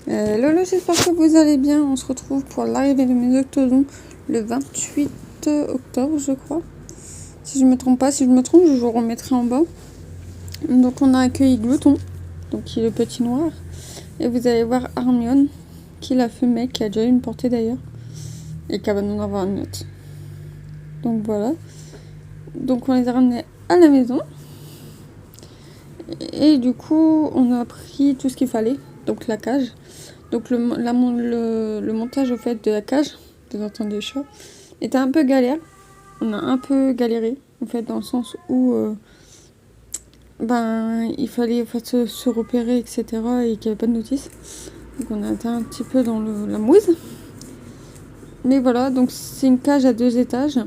Lolo, j'espère que vous allez bien. On se retrouve pour l'arrivée de mes octodons le 28 octobre, je crois. Si je me trompe pas, si je me trompe, je vous remettrai en bas. Donc on a accueilli Glouton, donc qui est le petit noir. Et vous allez voir Hermione, qui est la femelle, qui a déjà eu une portée d'ailleurs. Et qui va en avoir une autre. Donc voilà. Donc on les a ramenés à la maison. Et du coup, on a pris tout ce qu'il fallait. Donc la cage. Donc le montage au fait de la cage, vous entendez les chats, était un peu galère. On a un peu galéré, en fait, dans le sens où il fallait en fait, se repérer, etc. et qu'il n'y avait pas de notice. Donc on a été un petit peu dans la mouise. Mais voilà, donc c'est une cage à 2 étages.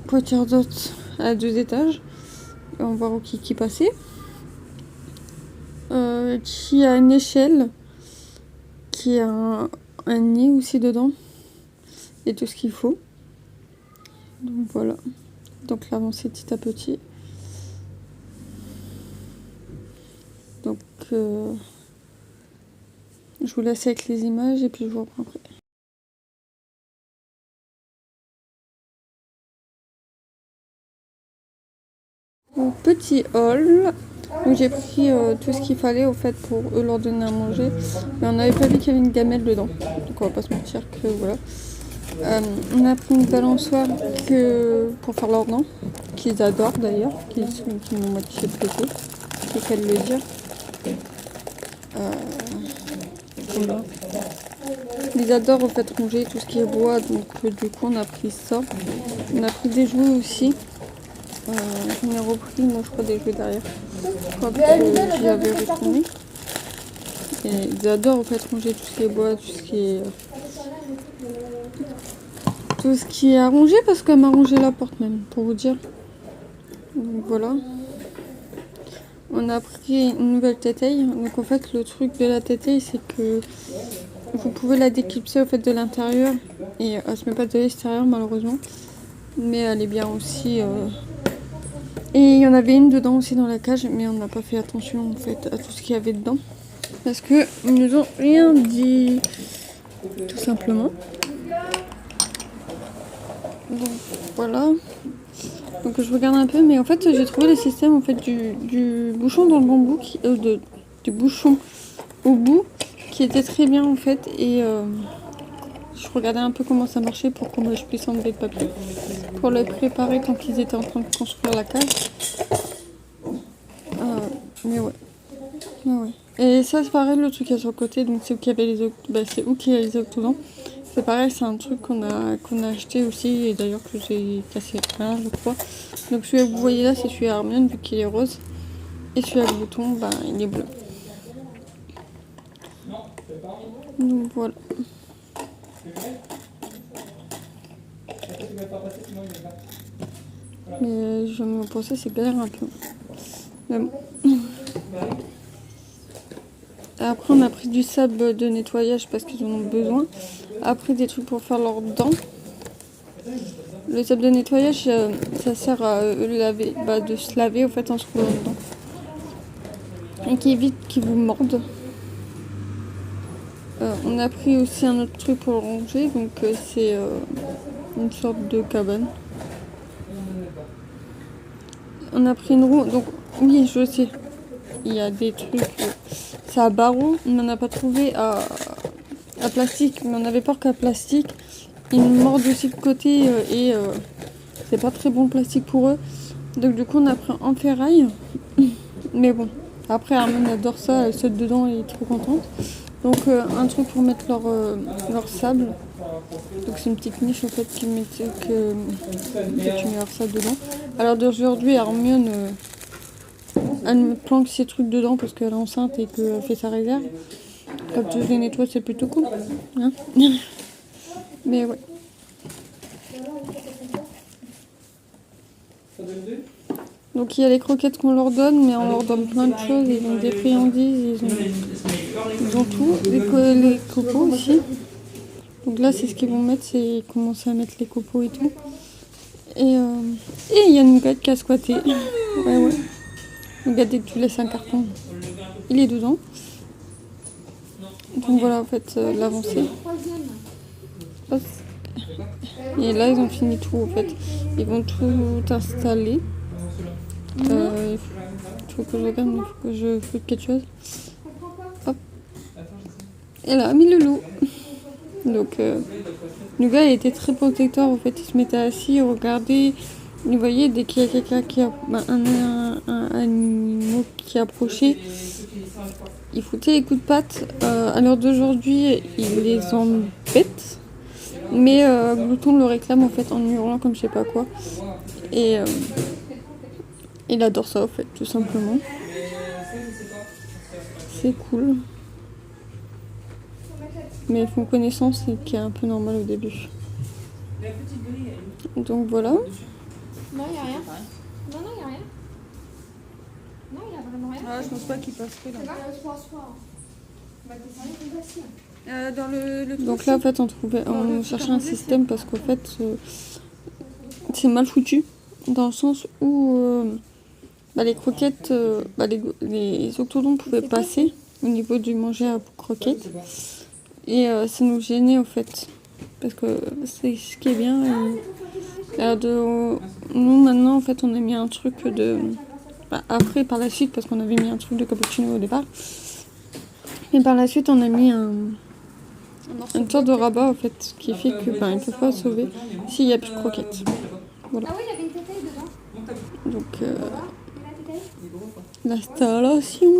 Quoi dire d'autre à 2 étages. Et on va voir qui passait. Qui a une échelle, qui a un nid aussi dedans, et tout ce qu'il faut. Donc voilà. Donc l'avancée petit à petit. Donc je vous laisse avec les images et puis je vous reprends après. Au petit hall, donc j'ai pris tout ce qu'il fallait au fait pour eux leur donner à manger, mais on n'avait pas vu qu'il y avait une gamelle dedans, donc on va pas se mentir que voilà. On a pris une balançoire pour faire leurs dents, qu'ils adorent d'ailleurs, qui m'ont moitié pété, c'est qu'à le dire. Voilà. Ils adorent en fait ronger tout ce qui est bois, donc du coup on a pris ça. On a pris des jouets aussi. J'en ai repris, moi je crois, des jouets derrière. Je crois que j'y avais retourné. Et ils adorent en fait ronger tout ce qui est bois, tout ce qui est à ronger, parce qu'elle m'a rongé la porte même, pour vous dire. Donc voilà. On a pris une nouvelle tétaille. Donc en fait le truc de la tétaille, c'est que vous pouvez la déclipser au fait de l'intérieur et elle se met pas de l'extérieur malheureusement, mais elle est bien aussi. Et il y en avait une dedans aussi dans la cage, mais on n'a pas fait attention en fait à tout ce qu'il y avait dedans parce que ils nous ont rien dit, tout simplement. Donc voilà. Donc je regarde un peu, mais en fait j'ai trouvé le système en fait du bouchon dans le bambou, du bouchon au bout, qui était très bien en fait, et je regardais un peu comment ça marchait pour que je puisse enlever le papier pour le préparer quand ils étaient en train de construire la cage. Mais ouais. Et ça c'est pareil, le truc qui est sur le côté, donc c'est où qu'il y avait les octodons. C'est pareil, c'est un truc qu'on a acheté aussi, et d'ailleurs que j'ai cassé un, je crois. Donc celui que vous voyez là, c'est celui à Hermione vu qu'il est rose, et celui à Glouton, il est bleu. Donc voilà. Mais je me pensais c'est galère un peu. Mais bon. Après on a pris du sable de nettoyage parce qu'ils en ont besoin. Après des trucs pour faire leurs dents. Le sable de nettoyage ça sert à laver, de se laver au fait en se roulant dedans. Et qui évite qu'ils vous mordent. On a pris aussi un autre truc pour le ranger, donc c'est une sorte de cabane. On a pris une roue, donc oui je sais, il y a des trucs, c'est à barreaux, on n'en a pas trouvé à plastique, mais on avait peur qu'à plastique, ils nous mordent aussi de côté et c'est pas très bon le plastique pour eux. Donc du coup on a pris en ferraille, mais bon, après Hermione adore ça, elle saute dedans, elle est trop contente. Donc un truc pour mettre leur sable. Donc c'est une petite niche en fait que tu mets leur sable dedans. Alors d'aujourd'hui Hermione elle me planque ses trucs dedans parce qu'elle est enceinte et qu'elle fait sa réserve. Quand tu les nettoies c'est plutôt cool. Hein. Mais ouais. Donc il y a les croquettes qu'on leur donne, mais on leur donne plein de choses. Ils ont des friandises, ils ont tout. Les copeaux aussi. Donc là c'est ce qu'ils vont mettre, c'est ils commencent à mettre les copeaux et tout. Et il y a Nougat qui a squatté. Ouais. Nougat, dès que tu laisses un carton. il est dedans. Donc voilà en fait l'avancée. Hop. Et là ils ont fini tout en fait. Ils vont tout installer. Il faut que je regarde, il faut que je fasse quelque chose. Hop. Et là, mis le loup. Donc le gars il était très protecteur en fait. Il se mettait assis, il regardait. Vous voyez, dès qu'il y a quelqu'un qui a un animal qui approchait, il foutait les coups de patte. À l'heure d'aujourd'hui, il les embête. Mais Glouton le réclame en fait en hurlant comme je sais pas quoi. Et il adore ça en fait, tout simplement. C'est cool. Mais ils font connaissance et qui est un peu normal au début. Donc voilà. Non, il n'y a rien. Non, il n'y a rien. Non, il n'y a vraiment rien. Ah, je pense pas qu'il passerait là. Je pense pas. Bah, t'es sérieux, Dans donc là en fait on cherchait un système parce qu'en fait c'est mal foutu dans le sens où les croquettes, les octodons pouvaient passer au niveau du manger à croquettes et ça nous gênait en fait parce que c'est ce qui est bien. Nous maintenant en fait on a mis un truc de après par la suite parce qu'on avait mis un truc de cappuccino au départ et par la suite on a mis une sorte de rabat en fait qui fait que ils ne peuvent pas sauver s'il n'y a plus de croquettes. Voilà. Ah oui, il y avait une tétaille dedans. Donc La tétaille l'installation.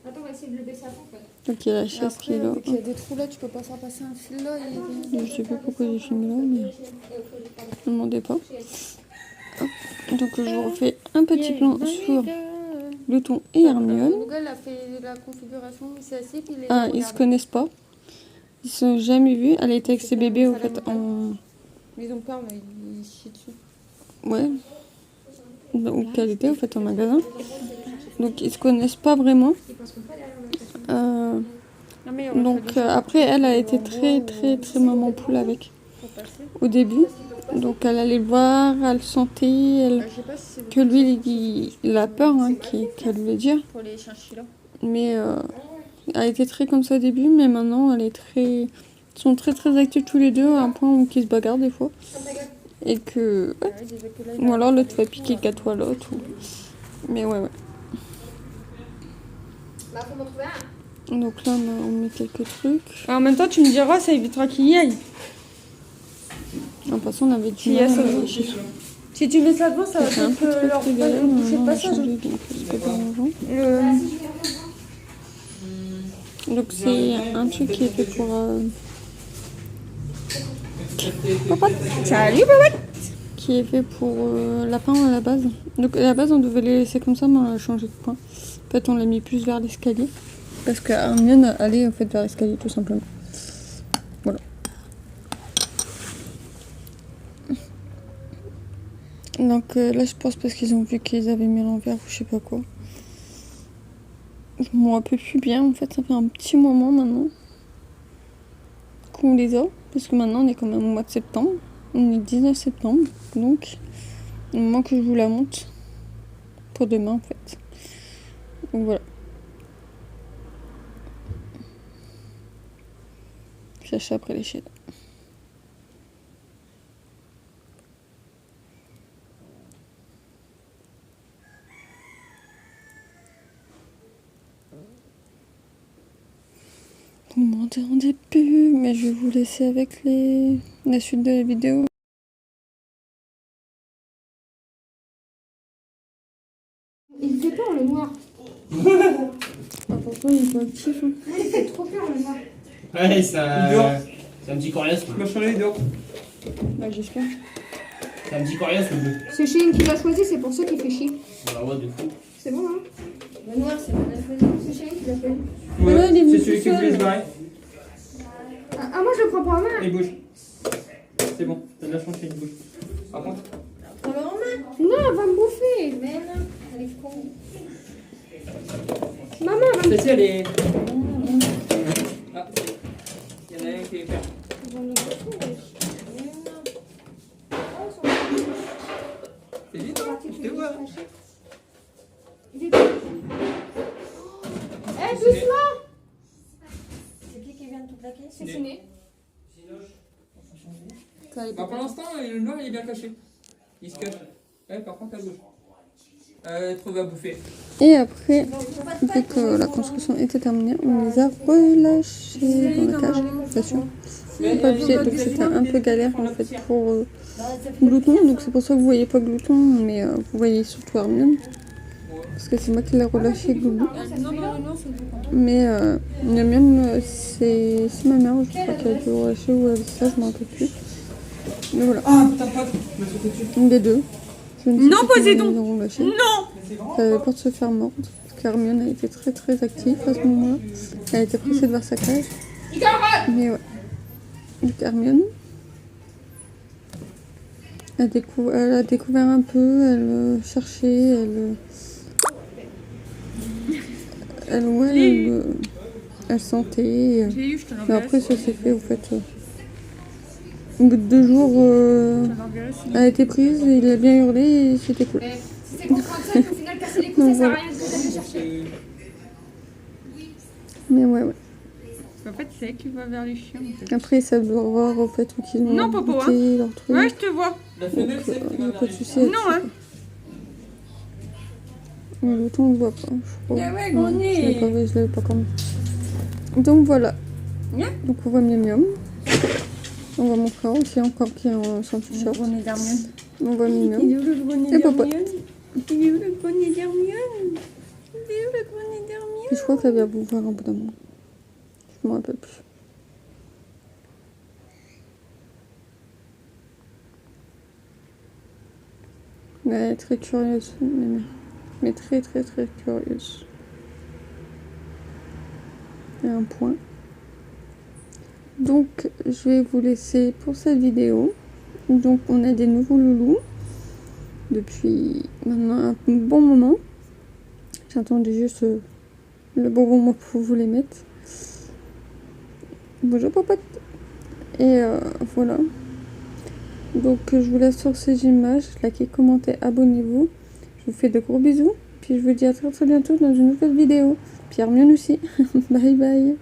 Attends, on va essayer de le baisser à fond, en fait. Donc il y a la chaise qui est là. Il y a des trous là, tu peux pas faire passer un fil là. Je sais pas pourquoi j'ai filmé là, mais ne me demandez pas. Hop. Donc je vous refais un petit plan sur Glouton et Hermione. Le gars il a fait la configuration, il s'est assis puis Ils se connaissent pas. Ils se sont jamais vus. Elle était avec ses bébés en fait en... Ils ont peur mais ils chient dessus. Ouais. Donc elle était en fait en magasin. Donc ils se connaissent pas vraiment. Donc après elle a été très maman poule avec au début. Donc elle allait le voir, elle sentait que lui il a peur qu'elle voulait dire. Pour les chinchillas. Mais elle a été très comme ça au début, mais maintenant elle est très... Ils sont très actifs tous les deux à un point où ils se bagarrent des fois. Et que... Ouais. Ou alors l'autre va piquer qu'à toi l'autre. Ou... Mais ouais. Bah, faut m'en trouver un. Donc là on met quelques trucs. En même temps tu me diras, ça évitera qu'il y aille. En passant on avait du mal. Si tu mets ça devant, ça va un peu peut-être leur boucher le passage. Donc c'est un truc qui est fait pour... Salut Babette. Qui est fait pour lapin à la base. Donc à la base on devait les laisser comme ça, mais on a changé de point. En fait on l'a mis plus vers l'escalier. Parce qu'Hermione allait en fait vers l'escalier tout simplement. Voilà. Donc là je pense parce qu'ils ont vu qu'ils avaient mis l'envers ou je sais pas quoi. Je m'en rappelle plus bien en fait, ça fait un petit moment maintenant qu'on les a. Parce que maintenant on est quand même au mois de septembre. On est le 19 septembre. Donc au moment que je vous la monte. Pour demain en fait. Donc voilà. Cherche après les shades. Vous m'en demandez plus, mais je vais vous laisser avec la suite de la vidéo. Il fait peur le noir. Pourquoi il est pas actif hein. Il fait trop peur le noir. Ouais, c'est un petit coriace. Tu m'as changé les dehors. Bah j'espère. C'est un petit coriace le bleu. C'est Cheyenne qui l'a choisi, c'est pour ça qu'il fait chier. Bah ouais, de fou. C'est bon, hein? Le noir, c'est pas la choisi. C'est Cheyenne qui l'a choisi. là, il est Ouais, venu c'est tout celui qui seul. voulait se barrer. Ah, moi je le prends pas en main. Il bouge. C'est bon, t'as de la chance, il bouge. Par contre, Prends-le en main. Non, elle va me bouffer. Mais non, elle est con. Maman, elle va me celle-ci elle est. Ah, il y en a un qui est vert. bouffer. C'est vite, hein? Il est tout. Eh, doucement. C'est qui vient de tout plaquer? C'est fini. Bah, pour l'instant, le noir il est bien caché. Il se cache. Ouais, par contre, elle bouge. Elle trouve à bouffer. Et après, dès que la construction était terminée, on les a relâchés dans la cage. Bien sûr. Pas abusé, donc c'était un peu galère en fait pour Glouton. Donc c'est pour ça que vous voyez pas Glouton, mais vous voyez surtout Hermione. Parce que c'est moi qui l'ai relâché Glouton. Mais Hermione, c'est ma mère, je crois qu'elle a dû le relâcher ou elle a dit ça, je m'en rappelle plus. Mais voilà. Ah putain, pas je me suis dessus. Les deux. Non, Poséidon. Non. Elle avait peur de se faire mordre. Parce qu'Hermione a été très très active à ce moment-là. Elle était pressée de voir sa cage. Mais ouais. Donc Hermione. Elle a découvert un peu, elle cherchait, elle sentait. Mais après ça s'est fait au fait. Au bout de 2 jours, elle a été prise, il a bien hurlé et c'était cool. Si c'est contre 35, au final, casser les couilles, ça sert à rien de chercher. Mais ouais. En fait, c'est elle qui va vers les chiens. En fait. Après, ça doit voir au fait où qu'ils ont Non, Popo, goûté leur truc. Ouais, je te vois. La femelle, c'est Donc, qui y a va pas vers de les souci. chiens. Non, hein. Mais le ton, on le voit pas. Je crois. Ah ouais, Non, gros nez. je l'avais pas comme. Donc voilà. Bien. Donc on voit Miam Miam. On voit mon frère aussi encore qui est en sans t-shirt. Le gros nez d'Hermione. On voit Miam Il est Miam. où le gros nez Et Popote. d'Hermione? Il est où le gros nez d'Hermione? Il est où le gros nez d'Hermione? Et je crois qu'elle vient vous voir un bout d'un moment. Je me rappelle plus. Mais elle est très curieuse, mais très très très curieuse. Et un point. Donc je vais vous laisser pour cette vidéo. Donc on a des nouveaux loulous depuis maintenant un bon moment. J'attendais juste le bon moment pour vous les mettre. Bonjour Popote. Et voilà. Donc je vous laisse sur ces images. Likez, commentez, abonnez-vous. Je vous fais de gros bisous. Puis je vous dis à très très bientôt dans une nouvelle vidéo. Puis Hermione aussi. Bye bye.